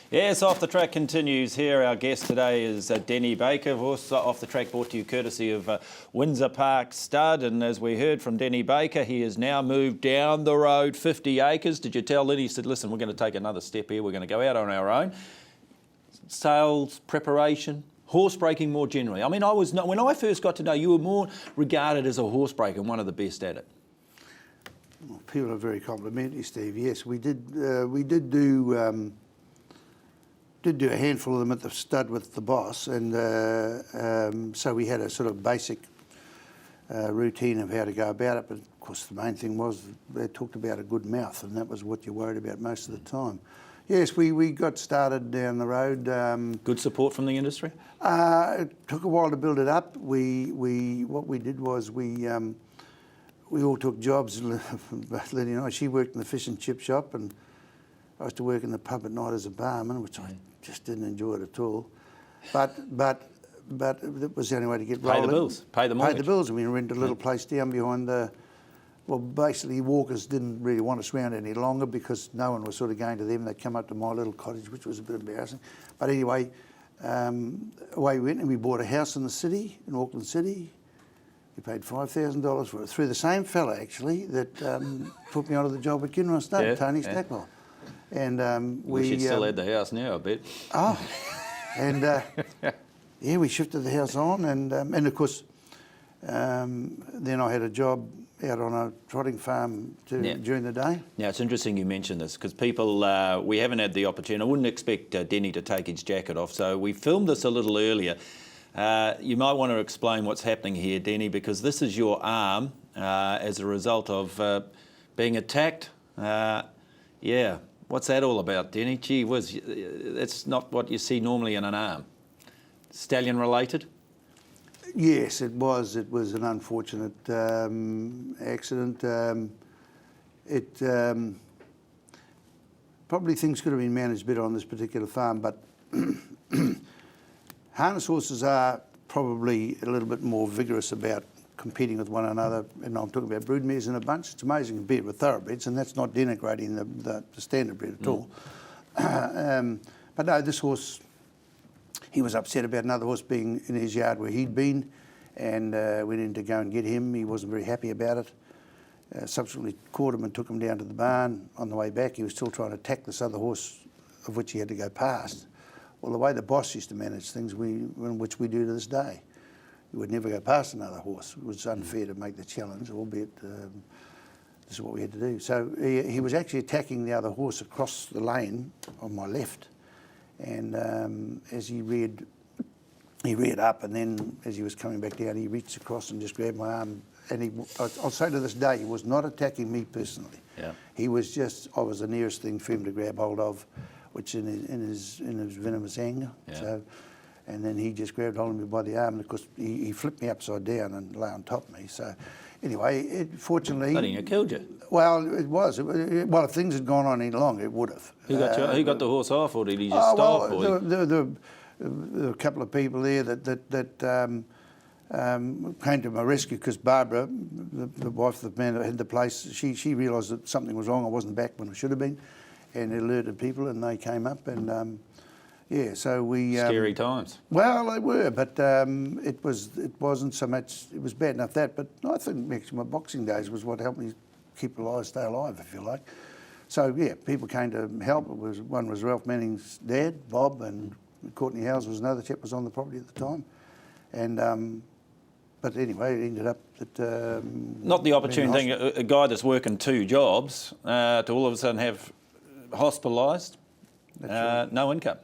Yes, Off the Track continues here. Our guest today is Denny Baker, horse Off the Track brought to you courtesy of Windsor Park Stud. And as we heard from Denny Baker, he has now moved down the road 50 acres. Did you tell Lynn? He said, listen, we're going to take another step here. We're going to go out on our own. Sales, preparation, horse breaking more generally. I mean, when I first got to know you, were more regarded as a horse breaker and one of the best at it. Well, people are very complimentary, Steve. Yes, we did do a handful of them at the stud with the boss, and so we had a sort of basic routine of how to go about it. But of course, the main thing was they talked about a good mouth, and that was what you worried about most of the time. Yes, we got started down the road. Good support from the industry? It took a while to build it up. What we did was we all took jobs. Lenny and I, she worked in the fish and chip shop, and I used to work in the pub at night as a barman, which I just didn't enjoy it at all. But it was the only way to get rolling. Pay the bills, pay the mortgage. Pay the bills, and we rented a little place down behind the. Well, basically, walkers didn't really want us around any longer because no one was sort of going to them. They'd come up to my little cottage, which was a bit embarrassing. But anyway, away we went, and we bought a house in the city, in Auckland City. We paid $5,000 for it, through the same fella, actually, that put me onto the job at Kinross Stud, Tony Stackwell. And we should still have the house now, I bet. Oh, and yeah, we shifted the house on, and of course, then I had a job out on a trotting farm during the day. Now, it's interesting you mention this because people, we haven't had the opportunity. I wouldn't expect Denny to take his jacket off, so we filmed this a little earlier. You might want to explain what's happening here, Denny, because this is your arm as a result of being attacked. Yeah, what's that all about, Denny? Gee whiz, that's not what you see normally in an arm. Stallion related? Yes, it was. It was an unfortunate accident. Probably things could have been managed better on this particular farm, but harness horses are probably a little bit more vigorous about competing with one another, and I'm talking about broodmares in a bunch. It's amazing to compete with thoroughbreds, and that's not denigrating the standard breed at all. But no, this horse, he was upset about another horse being in his yard where he'd been, and went in to go and get him. He wasn't very happy about it. Subsequently caught him and took him down to the barn. On the way back, he was still trying to attack this other horse of which he had to go past. Well, the way the boss used to manage things, which we do to this day, we would never go past another horse. It was unfair to make the challenge, albeit this is what we had to do. So he was actually attacking the other horse across the lane on my left. And as he reared up, and then as he was coming back down, he reached across and just grabbed my arm. And I'll say to this day, he was not attacking me personally. Yeah. He was just, I was the nearest thing for him to grab hold of, which in his venomous anger. Yeah. So, and then he just grabbed hold of me by the arm, and of course he flipped me upside down and lay on top of me. So anyway, fortunately... I think it killed you. Well, it was. Well, if things had gone on any longer, it would have. Who got the horse off, or did he just stop? Well, there were a couple of people there that came to my rescue because Barbara, the wife of the man that had the place, she realised that something was wrong. I wasn't back when I should have been, and it alerted people, and they came up, and yeah, so we... Scary times. Well, they were, but it wasn't so much... It was bad enough that, but I think actually my boxing days was what helped me keep alive, stay alive, if you like. So yeah, people came to help. One was Ralph Manning's dad, Bob, and Courtney Howes was another chap was on the property at the time, and but anyway, it ended up that not the opportune thing. A guy that's working two jobs to all of a sudden have hospitalised, right. No income.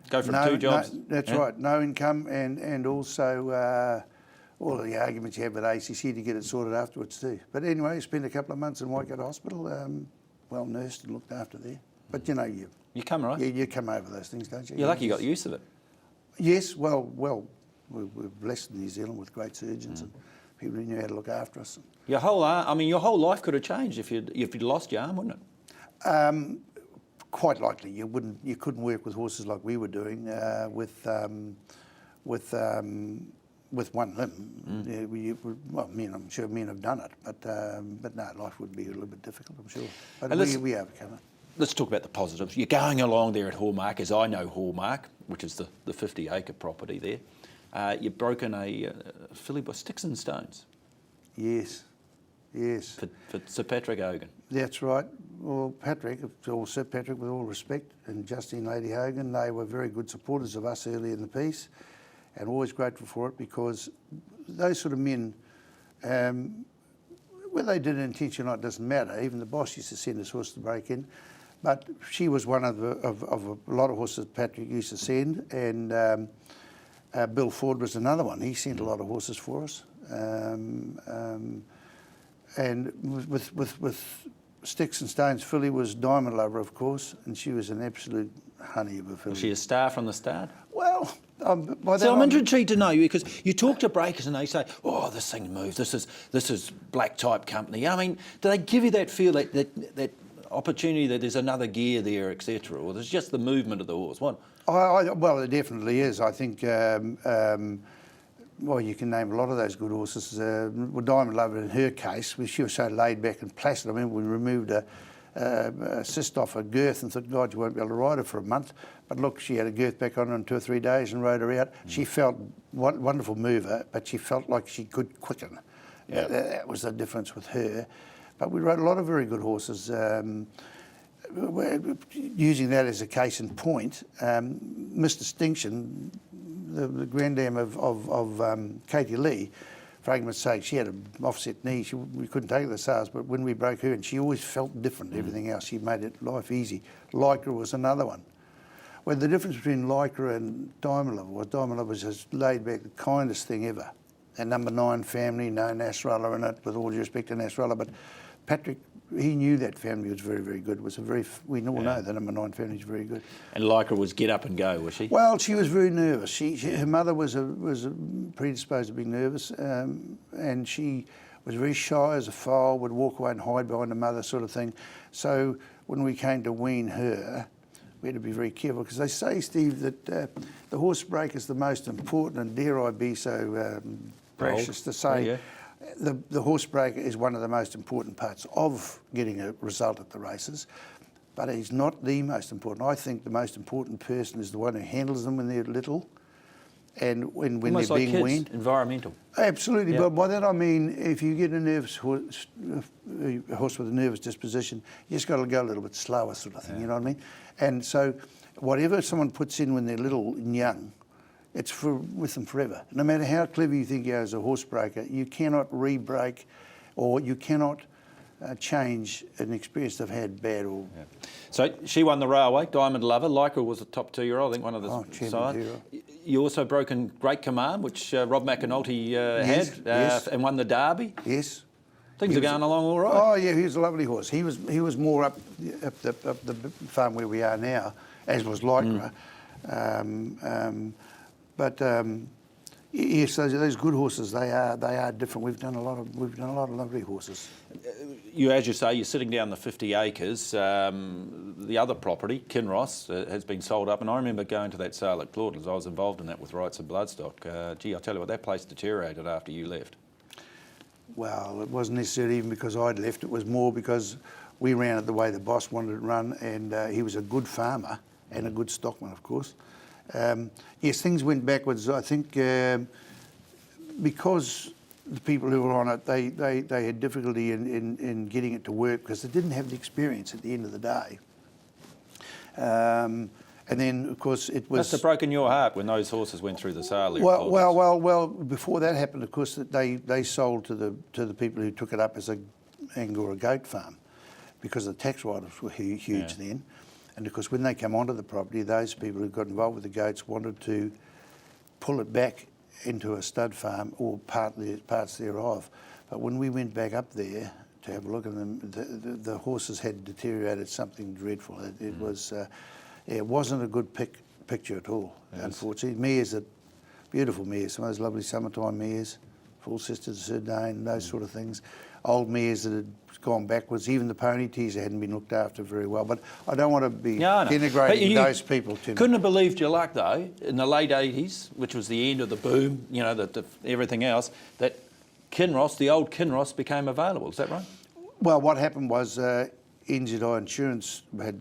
Go from two jobs. No, that's right. No income, and also all of the arguments you have with ACC to get it sorted afterwards too. But anyway, spent a couple of months in Waikato Hospital, well nursed and looked after there. But you know, you come right. You come over those things, don't you? You're lucky you got used to it. Yes. Well, we're blessed in New Zealand with great surgeons and people who knew how to look after us. Your whole life could have changed if you'd lost your arm, wouldn't it? Quite likely, you couldn't work with horses like we were doing with one limb. Well, I'm sure men have done it, but no, life would be a little bit difficult, I'm sure. But we overcome it. let's talk about the positives. You're going along there at Hallmark, as I know Hallmark, which is the 50-acre property there. You've broken a filly by sticks and stones. Yes, yes. For Sir Patrick Hogan. That's right. Well, Patrick, or Sir Patrick, with all respect, and Justine Lady Hogan, they were very good supporters of us early in the piece, and always grateful for it, because those sort of men, whether they did it intentionally or not, doesn't matter. Even the boss used to send his horse to break in. But she was one of a lot of horses Patrick used to send, and Bill Ford was another one. He sent a lot of horses for us. And with Sticks and Stones, filly was Diamond Lover, of course, and she was an absolute honey of a filly. Was she a star from the start? Well, I'm intrigued to know you, because you talk to breakers and they say, "Oh, this thing moves. This is black type company." I mean, do they give you that feel, that opportunity that there's another gear there, etc., or there's just the movement of the horse? What? Well, it definitely is. I think. Well, you can name a lot of those good horses. Well, Diamond Lover, in her case, she was so laid back and placid. I remember we removed a cyst off her girth and thought, God, you won't be able to ride her for a month. But look, she had a girth back on her in 2 or 3 days and rode her out. She felt wonderful mover, but she felt like she could quicken. Yeah. That was the difference with her. But we rode a lot of very good horses. Using that as a case in point, Miss Distinction, the granddam of Katie Lee, for argument's sake, she had an offset knee. We couldn't take her to the sales, but when we broke her, and she always felt different to everything else. She made life easy. Lycra was another one. Well, the difference between Lycra and Diamond Lover was just laid back, the kindest thing ever. And number 9 family, no Nasrallah in it, with all due respect to Nasrallah, but Patrick, he knew that family was very, very good. We all know the number 9 family is very good. And Lycra was get up and go, was she? Well, she was very nervous. Her mother was predisposed to being nervous, and she was very shy as a foal, would walk away and hide behind her mother, sort of thing. So when we came to wean her, we had to be very careful, because they say, Steve, that the horse break is the most important, and dare I be so precious to say, the horse breaker is one of the most important parts of getting a result at the races, but he's not the most important. I think the most important person is the one who handles them when they're little, and when almost they're like being kids, weaned. environmental. Absolutely, Yep. but by that I mean, if you get a nervous horse, a horse with a nervous disposition, you just got to go a little bit slower, sort of thing. You know what I mean? And so, whatever someone puts in when they're little and young, it's with them forever. No matter how clever you think you are as a horse breaker, you cannot re-break, or you cannot change an experience they've had, bad or... Yeah. So she won the railway, Diamond Lover. Lycra was a top 2-year-old, I think, one of the side. You also broken Great Command, which Rob McAnulty had, and won the Derby. Yes. Things are going along all right. Oh yeah, he was a lovely horse. He was more up the farm where we are now, as was Lycra. Yes, those good horses, they are different. We've done a lot of lovely horses. You, as you say, you're sitting down the 50 acres. The other property, Kinross, has been sold up, and I remember going to that sale at Claudelands. I was involved in that with Rights of Bloodstock. Gee, I tell you what, that place deteriorated after you left. Well, it wasn't necessarily even because I'd left. It was more because we ran it the way the boss wanted it run, and he was a good farmer and a good stockman, of course. Yes, things went backwards. I think because the people who were on it, they had difficulty in getting it to work, because they didn't have the experience at the end of the day. And then, of course, it was... Must have broken your heart when those horses went through the sale. Well, before that happened, of course, they sold to the people who took it up as a Angora goat farm, because the tax write-offs were huge then. And of course, when they come onto the property, those people who got involved with the goats wanted to pull it back into a stud farm, or parts thereof. But when we went back up there to have a look at them, the horses had deteriorated something dreadful. It was, it wasn't a good picture at all, unfortunately. Mares, beautiful mares, some of those lovely summertime mares, full sisters of Sir Dane, those sort of things. Old mares that had gone backwards. Even the pony teaser hadn't been looked after very well. But I don't want to be denigrating those people too much. Couldn't have believed your luck, though, in the late 80s, which was the end of the boom, you know, everything else, that Kinross, the old Kinross, became available. Is that right? Well, what happened was NZI Insurance had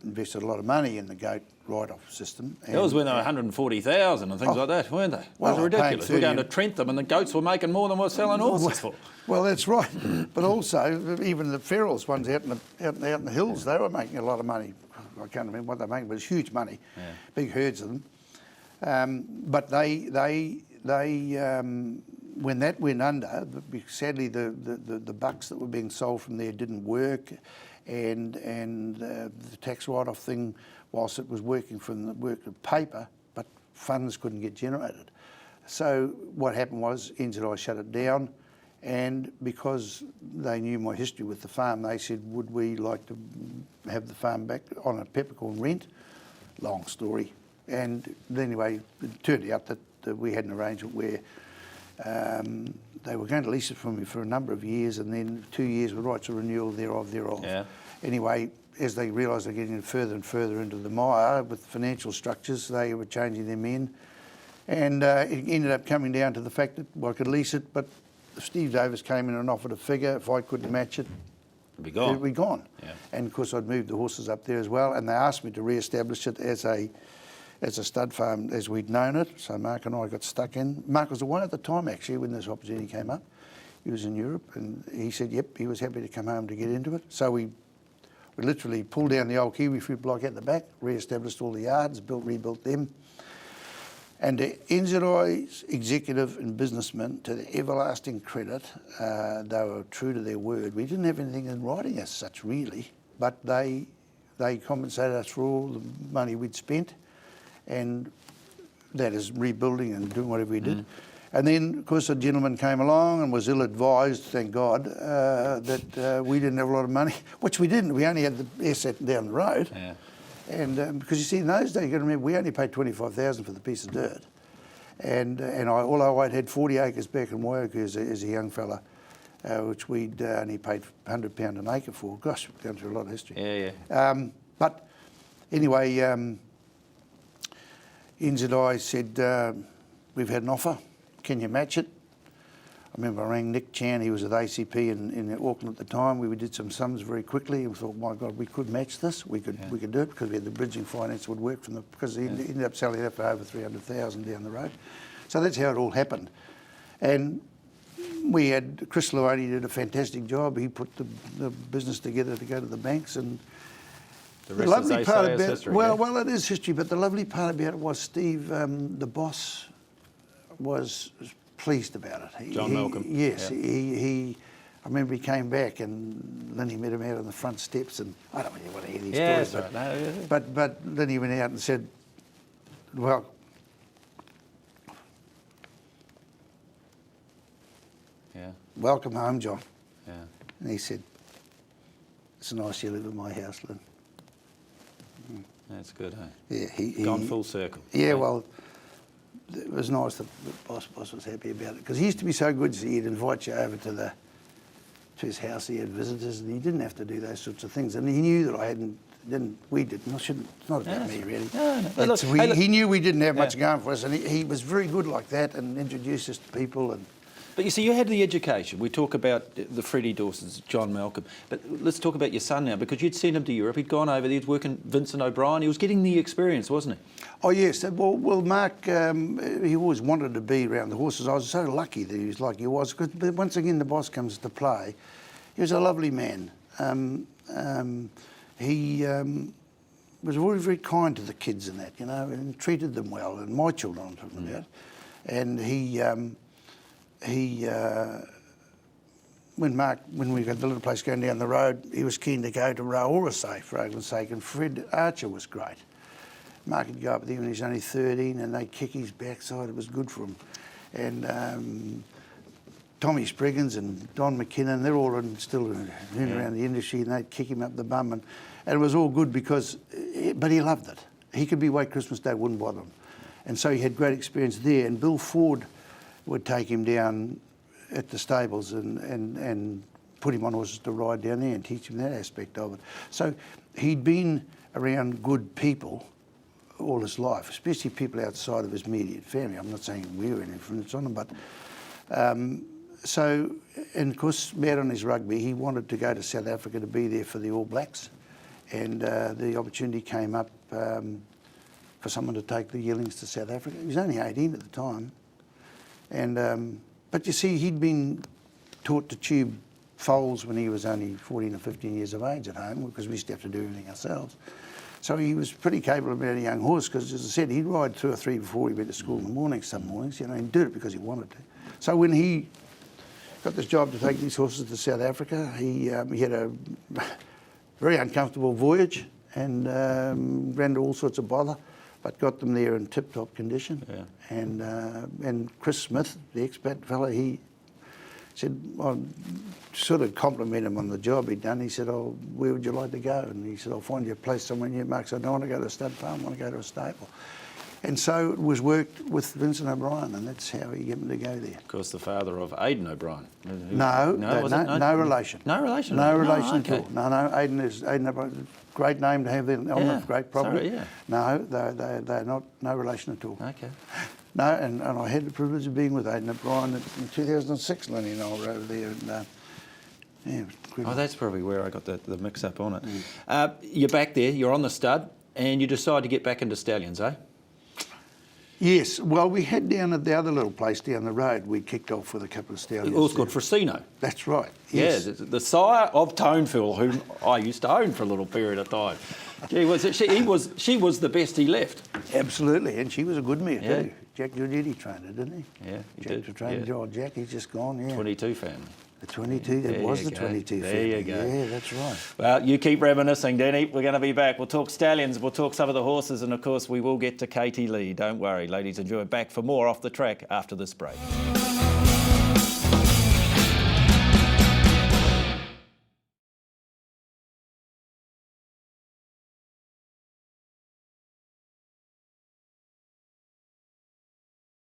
invested a lot of money in the goat write-off system. That was when they were 140,000 and things like that, weren't they? Well, It was ridiculous. We're going to 30 Trentham and the goats were making more than we're selling horses for. Well, that's right. But also, even the ferals ones out in the hills, they were making a lot of money. I can't remember what they're making, but it's huge money. Yeah. Big herds of them. But they when that went under, sadly the bucks that were being sold from there didn't work, and the tax write-off thing, whilst it was working from the work of paper, but funds couldn't get generated. So what happened was NZI shut it down, and because they knew my history with the farm, they said, would we like to have the farm back on a peppercorn rent? Long story. And anyway, it turned out that we had an arrangement where they were going to lease it from me for a number of years, and then 2 years with rights of renewal thereof. Yeah. Anyway, as they realised they're getting further and further into the mire with financial structures, they were changing them in. And it ended up coming down to the fact that I could lease it, but Steve Davis came in and offered a figure. If I couldn't match it, it'd be gone. It'd be gone. Yeah. And of course I'd moved the horses up there as well, and they asked me to re-establish it as a stud farm as we'd known it. So Mark and I got stuck in. Mark was the one at the time actually when this opportunity came up. He was in Europe, and he said, yep, he was happy to come home to get into it. So we literally pulled down the old kiwi fruit block at the back, re-established all the yards, rebuilt them. And the NZI's executive and businessmen, to their everlasting credit, they were true to their word. We didn't have anything in writing as such, really, but they compensated us for all the money we'd spent, and that is rebuilding and doing whatever we did. And then, of course, a gentleman came along and was ill-advised, thank God, that we didn't have a lot of money, which we didn't. We only had the asset down the road. Yeah. And because you see, in those days, you got to remember, we only paid $25,000 for the piece of dirt, and although I'd had 40 acres back in Waiuku as a young fella, which we'd only paid £100 an acre for. Gosh, we've gone through a lot of history. Yeah, yeah. But anyway, NZI said, we've had an offer. Can you match it? I remember I rang Nick Chan, he was at ACP in Auckland at the time. We did some sums very quickly, and we thought, my God, we could match this. We could do it because we had the bridging finance would work because he ended up selling that for over 300,000 down the road. So that's how it all happened. And we had, Chris Luoni did a fantastic job. He put the business together to go to the banks, and the lovely part about history, well, it is history, but the lovely part about it was Steve, the boss, was pleased about it. John Malcolm. Yes, I remember he came back and Lenny met him out on the front steps, and I don't really want to hear these stories. Right. But Lenny went out and said, well, welcome home, John. Yeah. And he said, it's nice you live in my house, Lynn. That's good, eh? Yeah, he gone full circle. Yeah, well, it was nice that the boss was happy about it, because he used to be so good, so he'd invite you over to his house. He had visitors, and he didn't have to do those sorts of things. And he knew that we didn't. It's not about me, really. No. He knew we didn't have much going for us, and he was very good like that, and introduced us to people. But you see, you had the education. We talk about the Freddie Dawsons, John Malcolm, but let's talk about your son now, because you'd sent him to Europe. He'd gone over there, he was working Vincent O'Brien. He was getting the experience, wasn't he? Oh, yes. Well, Mark, he always wanted to be around the horses. I was so lucky that he was like he was, because once again, the boss comes to play. He was a lovely man. He was very, very kind to the kids and that, and treated them well, and my children I'm talking about. And when we got the little place going down the road, he was keen to go to Raorasay, for argument's sake, and Fred Archer was great. Mark would go up there when he was only 13, and they'd kick his backside. It was good for him. And Tommy Spriggins and Don McKinnon, they're all still around the industry, and they'd kick him up the bum. And it was all good but he loved it. He could be away Christmas Day, wouldn't bother him. And so he had great experience there. And Bill Ford would take him down at the stables and put him on horses to ride down there and teach him that aspect of it. So he'd been around good people all his life, especially people outside of his immediate family. I'm not saying we were any influence on him, but And of course, out on his rugby, he wanted to go to South Africa to be there for the All Blacks, and the opportunity came up for someone to take the yearlings to South Africa. He was only 18 at the time, and but you see, he'd been taught to tube foals when he was only 14 or 15 years of age at home, because we used to have to do everything ourselves. So he was pretty capable about a young horse, because, as I said, he'd ride 2 or 3 before he went to school in the morning some mornings, you know, and did it because he wanted to. So when he got this job to take these horses to South Africa, he had a very uncomfortable voyage and ran into all sorts of bother, but got them there in tip-top condition. Yeah. And Chris Smith, the expat fellow, he said, well, sort of compliment him on the job he'd done. He said, oh, where would you like to go? And he said, I'll find you a place somewhere near Mark. So I don't want to go to a stud farm, I want to go to a stable. And so it was worked with Vincent O'Brien, and that's how he got me to go there. Of course, the father of Aidan O'Brien. No relation. No relation? No relation at all. No, Aidan O'Brien, great name to have there, great property. Sorry, yeah. No, they're not, no relation at all. Okay. No, and I had the privilege of being with Aidan O'Brien in 2006, Lenny and I were over there. And, oh, that's probably where I got the mix-up on it. You're back there, you're on the stud, and you decide to get back into stallions, eh? Yes, well, we had down at the other little place down the road, we kicked off with a couple of stallions. It was called Frasino. That's right, yes. Yeah, the sire of Toneville, whom I used to own for a little period of time. Gee, she was the best he left. Absolutely, and she was a good mare too. Jack Giorgetti trained her, didn't he? Yeah, he Jack did. trained Jack, he's just gone, yeah. 22 family. The 22, that was the 22 family. There you go. Yeah, that's right. Well, you keep reminiscing, Denny. We're going to be back. We'll talk stallions, we'll talk some of the horses, and of course we will get to Katie Lee. Don't worry, ladies and gentlemen. Back for more Off the Track after this break.